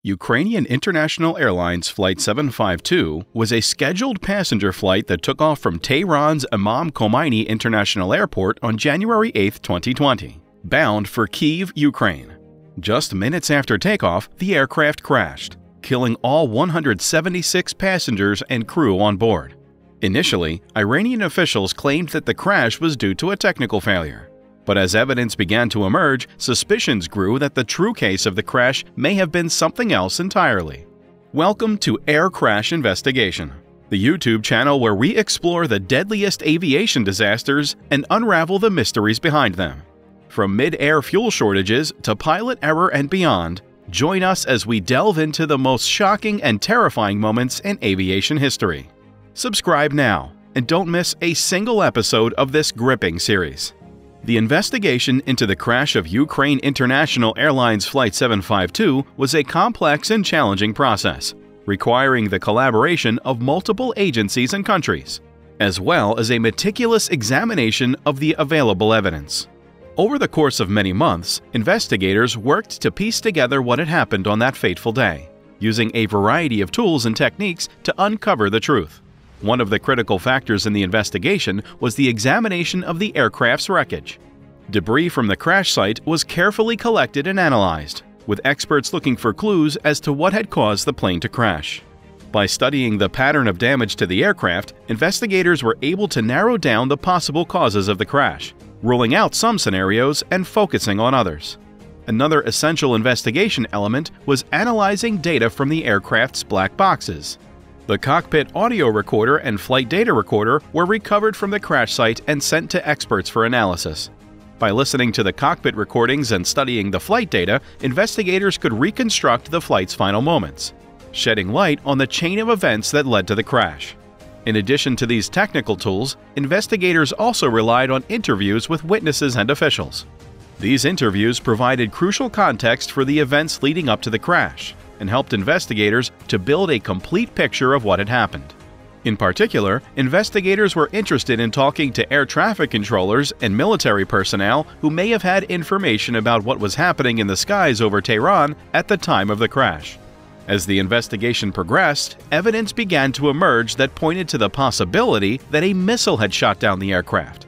Ukrainian International Airlines Flight 752 was a scheduled passenger flight that took off from Tehran's Imam Khomeini International Airport on January 8, 2020, bound for Kyiv, Ukraine. Just minutes after takeoff, the aircraft crashed, killing all 176 passengers and crew on board. Initially, Iranian officials claimed that the crash was due to a technical failure. But as evidence began to emerge, suspicions grew that the true case of the crash may have been something else entirely. Welcome to Air Crash Investigation, the YouTube channel where we explore the deadliest aviation disasters and unravel the mysteries behind them. From mid-air fuel shortages to pilot error and beyond, join us as we delve into the most shocking and terrifying moments in aviation history. Subscribe now and don't miss a single episode of this gripping series. The investigation into the crash of Ukraine International Airlines Flight 752 was a complex and challenging process, requiring the collaboration of multiple agencies and countries, as well as a meticulous examination of the available evidence. Over the course of many months, investigators worked to piece together what had happened on that fateful day, using a variety of tools and techniques to uncover the truth. One of the critical factors in the investigation was the examination of the aircraft's wreckage. Debris from the crash site was carefully collected and analyzed, with experts looking for clues as to what had caused the plane to crash. By studying the pattern of damage to the aircraft, investigators were able to narrow down the possible causes of the crash, ruling out some scenarios and focusing on others. Another essential investigation element was analyzing data from the aircraft's black boxes. The cockpit audio recorder and flight data recorder were recovered from the crash site and sent to experts for analysis. By listening to the cockpit recordings and studying the flight data, investigators could reconstruct the flight's final moments, shedding light on the chain of events that led to the crash. In addition to these technical tools, investigators also relied on interviews with witnesses and officials. These interviews provided crucial context for the events leading up to the crash and helped investigators to build a complete picture of what had happened. In particular, investigators were interested in talking to air traffic controllers and military personnel who may have had information about what was happening in the skies over Tehran at the time of the crash. As the investigation progressed, evidence began to emerge that pointed to the possibility that a missile had shot down the aircraft.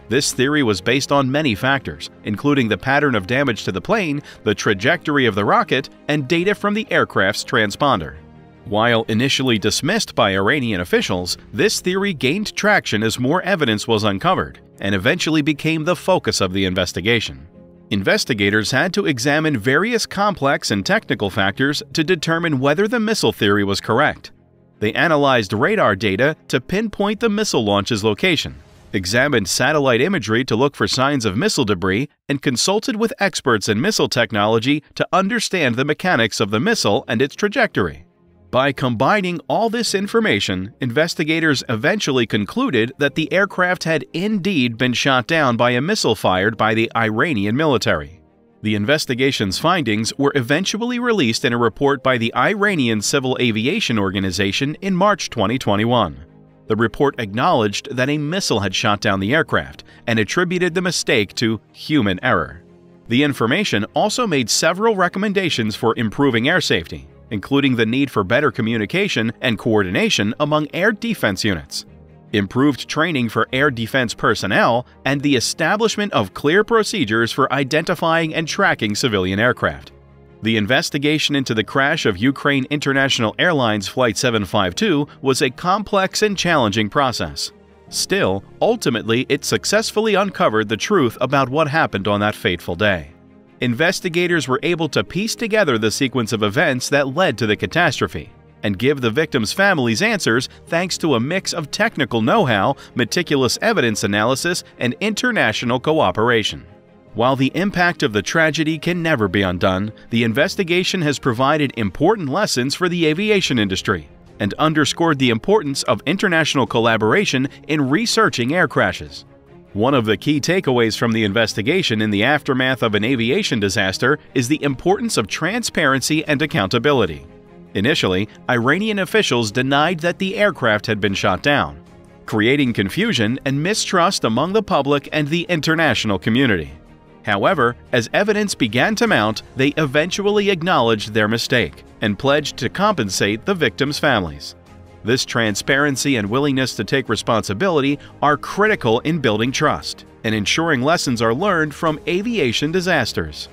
This theory was based on many factors, including the pattern of damage to the plane, the trajectory of the rocket, and data from the aircraft's transponder. While initially dismissed by Iranian officials, this theory gained traction as more evidence was uncovered and eventually became the focus of the investigation. Investigators had to examine various complex and technical factors to determine whether the missile theory was correct. They analyzed radar data to pinpoint the missile launch's location, examined satellite imagery to look for signs of missile debris, and consulted with experts in missile technology to understand the mechanics of the missile and its trajectory. By combining all this information, investigators eventually concluded that the aircraft had indeed been shot down by a missile fired by the Iranian military. The investigation's findings were eventually released in a report by the Iranian Civil Aviation Organization in March 2021. The report acknowledged that a missile had shot down the aircraft and attributed the mistake to human error. The information also made several recommendations for improving air safety, including the need for better communication and coordination among air defense units, improved training for air defense personnel, and the establishment of clear procedures for identifying and tracking civilian aircraft. The investigation into the crash of Ukraine International Airlines Flight 752 was a complex and challenging process. Still, ultimately, it successfully uncovered the truth about what happened on that fateful day. Investigators were able to piece together the sequence of events that led to the catastrophe and give the victims' families answers thanks to a mix of technical know-how, meticulous evidence analysis, and international cooperation. While the impact of the tragedy can never be undone, the investigation has provided important lessons for the aviation industry and underscored the importance of international collaboration in researching air crashes. One of the key takeaways from the investigation in the aftermath of an aviation disaster is the importance of transparency and accountability. Initially, Iranian officials denied that the aircraft had been shot down, creating confusion and mistrust among the public and the international community. However, as evidence began to mount, they eventually acknowledged their mistake and pledged to compensate the victims' families. This transparency and willingness to take responsibility are critical in building trust and ensuring lessons are learned from aviation disasters.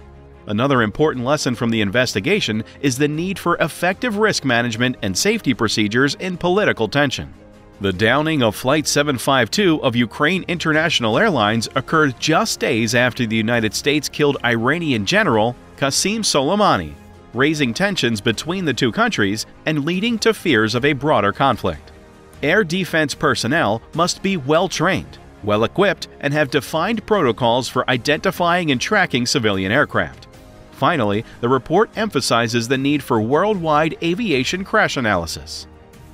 Another important lesson from the investigation is the need for effective risk management and safety procedures in political tension. The downing of Flight 752 of Ukraine International Airlines occurred just days after the United States killed Iranian General Qasem Soleimani, raising tensions between the two countries and leading to fears of a broader conflict. Air defense personnel must be well-trained, well-equipped, and have defined protocols for identifying and tracking civilian aircraft. Finally, the report emphasizes the need for worldwide aviation crash analysis.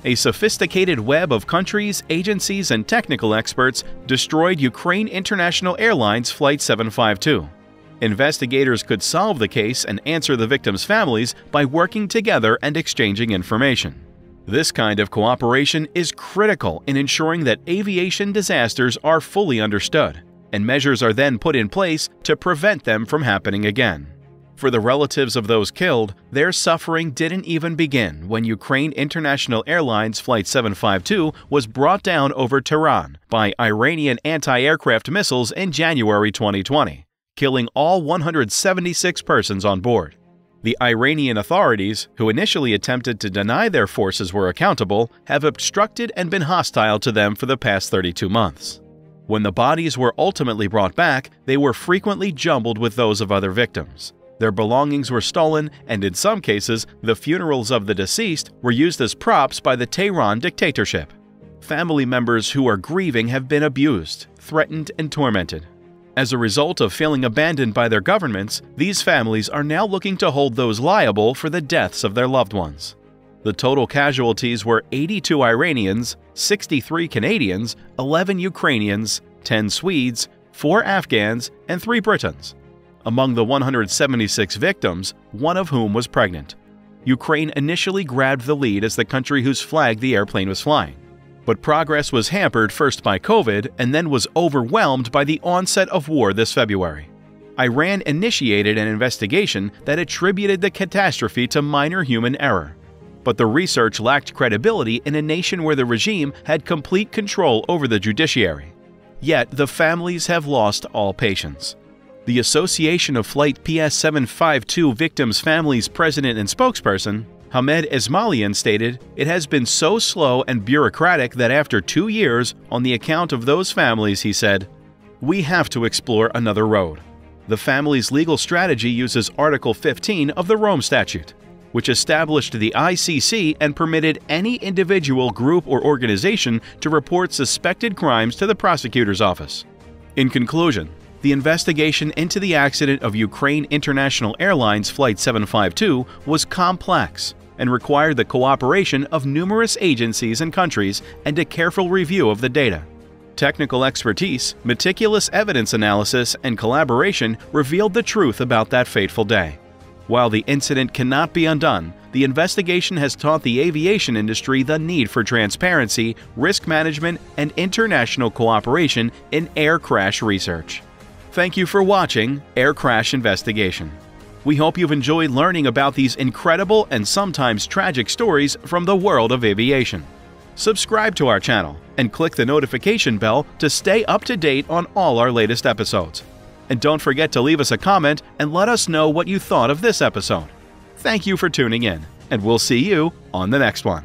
A sophisticated web of countries, agencies, and technical experts destroyed Ukraine International Airlines Flight 752. Investigators could solve the case and answer the victims' families by working together and exchanging information. This kind of cooperation is critical in ensuring that aviation disasters are fully understood, and measures are then put in place to prevent them from happening again. For the relatives of those killed, their suffering didn't even begin when Ukraine International Airlines Flight 752 was brought down over Tehran by Iranian anti-aircraft missiles in January 2020, killing all 176 persons on board. The Iranian authorities, who initially attempted to deny their forces were accountable, have obstructed and been hostile to them for the past 32 months. When the bodies were ultimately brought back, they were frequently jumbled with those of other victims. Their belongings were stolen, and in some cases, the funerals of the deceased were used as props by the Tehran dictatorship. Family members who are grieving have been abused, threatened, and tormented. As a result of feeling abandoned by their governments, these families are now looking to hold those liable for the deaths of their loved ones. The total casualties were 82 Iranians, 63 Canadians, 11 Ukrainians, 10 Swedes, 4 Afghans, and 3 Britons. Among the 176 victims, one of whom was pregnant. Ukraine initially grabbed the lead as the country whose flag the airplane was flying. But progress was hampered first by COVID and then was overwhelmed by the onset of war this February. Iran initiated an investigation that attributed the catastrophe to minor human error. But the research lacked credibility in a nation where the regime had complete control over the judiciary. Yet the families have lost all patience. The Association of Flight PS752 Victims' Families President and spokesperson, Hamed Esmailian, stated, "It has been so slow and bureaucratic that after 2 years, on the account of those families," he said, "we have to explore another road." The family's legal strategy uses Article 15 of the Rome Statute, which established the ICC and permitted any individual, group, or organization to report suspected crimes to the prosecutor's office. In conclusion, the investigation into the accident of Ukraine International Airlines Flight 752 was complex and required the cooperation of numerous agencies and countries and a careful review of the data. Technical expertise, meticulous evidence analysis, and collaboration revealed the truth about that fateful day. While the incident cannot be undone, the investigation has taught the aviation industry the need for transparency, risk management, and international cooperation in air crash research. Thank you for watching Air Crash Investigation. We hope you've enjoyed learning about these incredible and sometimes tragic stories from the world of aviation. Subscribe to our channel and click the notification bell to stay up to date on all our latest episodes. And don't forget to leave us a comment and let us know what you thought of this episode. Thank you for tuning in, and we'll see you on the next one.